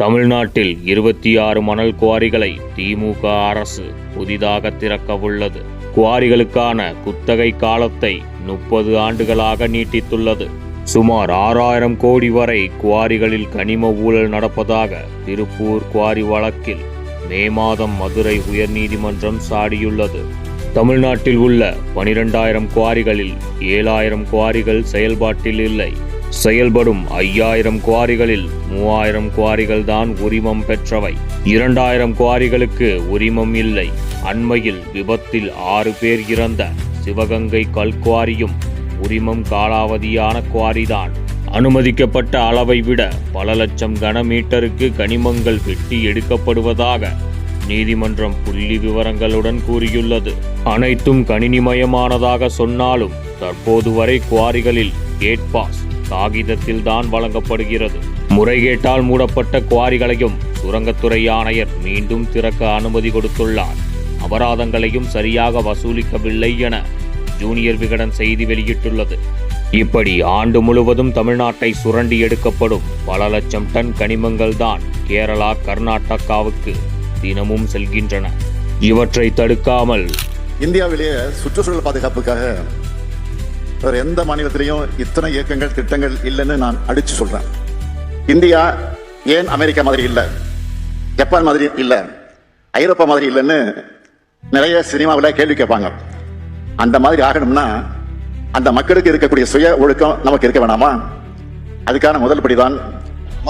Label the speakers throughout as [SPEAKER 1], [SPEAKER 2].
[SPEAKER 1] தமிழ்நாட்டில் 26 மணல் குவாரிகளை திமுக அரசு புதிதாக திறக்கவுள்ளது. குவாரிகளுக்கான குத்தகை காலத்தை 30 ஆண்டுகளாக நீட்டித்துள்ளது. சுமார் 6000 கோடி வரை குவாரிகளில் கனிம ஊழல் நடப்பதாக திருப்பூர் குவாரி வழக்கில் மே மாதம் மதுரை உயர்நீதிமன்றம் சாடியுள்ளது. தமிழ்நாட்டில் உள்ள 12000 குவாரிகளில் 7000 குவாரிகள் செயல்பாட்டில் இல்லை. செயல்படும் 5000 குவாரிகளில் 3000 குவாரிகள் தான் உரிமம் பெற்றவை. 2000 குவாரிகளுக்கு உரிமம் இல்லை. அண்மையில் விபத்தில் 6 பேர் இறந்த சிவகங்கை கல்குவாரியும் உரிமம் காலாவதியான குவாரிதான். அனுமதிக்கப்பட்ட அளவை விட பல லட்சம் கனமீட்டருக்கு கனிமங்கள் வெட்டி எடுக்கப்படுவதாக நீதிமன்றம் புள்ளி விவரங்களுடன் கூறியுள்ளது. அனைத்தும் கணினிமயமானதாக சொன்னாலும் தற்போது வரை குவாரிகளில் கேட் பாஸ் காகிதத்தில் தான் வழங்கப்படுகிறது. முறைகேட்டால் மூடப்பட்ட குவாரிகளையும் சுரங்கத்துறை ஆணையர் மீண்டும் திறக்க அனுமதி கொடுத்துள்ளார். அபராதங்களையும் சரியாக வசூலிக்கவில்லை என ஜூனியர் விகடன் செய்தி வெளியிட்டுள்ளது. இப்படி ஆண்டு முழுவதும் தமிழ்நாட்டை சுரண்டி எடுக்கப்படும் பல லட்சம் டன் கனிமங்கள் தான் கேரளா, கர்நாடகாவுக்கு தினமும் செல்கின்றன. இவற்றை தடுக்காமல்
[SPEAKER 2] இந்தியாவிலேயே சுற்றுச்சூழல் பாதுகாப்புக்காக வேற எந்த மாநிலத்திலையும் இத்தனை இயக்கங்கள், திட்டங்கள் இல்லைன்னு நான் அடிச்சு சொல்றேன். இந்தியா ஏன் அமெரிக்கா மாதிரி இல்லை, ஜப்பான் மாதிரி இல்லை, ஐரோப்பா மாதிரி இல்லைன்னு நிறைய சினிமாவில் கேள்வி கேட்பாங்க. அந்த மாதிரி ஆகணும்னா அந்த மக்களுக்கு இருக்கக்கூடிய சுய ஒழுக்கம் நமக்கு இருக்க வேணாமா? அதுக்கான முதல் படிதான்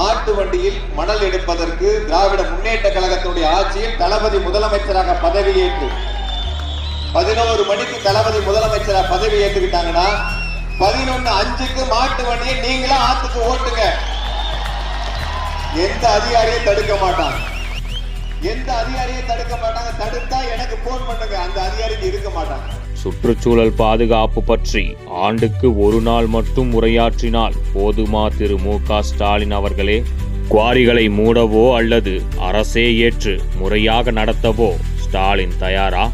[SPEAKER 3] மாட்டு வண்டியில் மணல் எடுப்பதற்கு திராவிட முன்னேற்ற கழகத்தினுடைய ஆட்சியில் தளபதி முதலமைச்சராக பதவியேற்று 11 மணிக்கு தளபதி முதலமைச்சரா பதவி ஏற்றுக்கிட்டாங்கன்னா 11:05க்கு மாட்டு வண்டியை நீங்களா ஆத்துக்கு ஓட்டுங்க. எந்த அதிகாரியை தடுக்க மாட்டாங்க. தடுத்தா எனக்கு போன் பண்ணுங்க. அந்த அதிகாரிக்கு இருக்க மாட்டாங்க.
[SPEAKER 1] சுற்றுச்சூழல் பாதுகாப்பு பற்றி ஆண்டுக்கு ஒரு நாள் மட்டும் உரையாற்றினால் போதுமா? திரு மு.க. ஸ்டாலின் அவர்களே, குவாரிகளை மூடவோ அல்லது அரசே ஏற்று முறையாக நடத்தவோ ஸ்டாலின் தயாரா?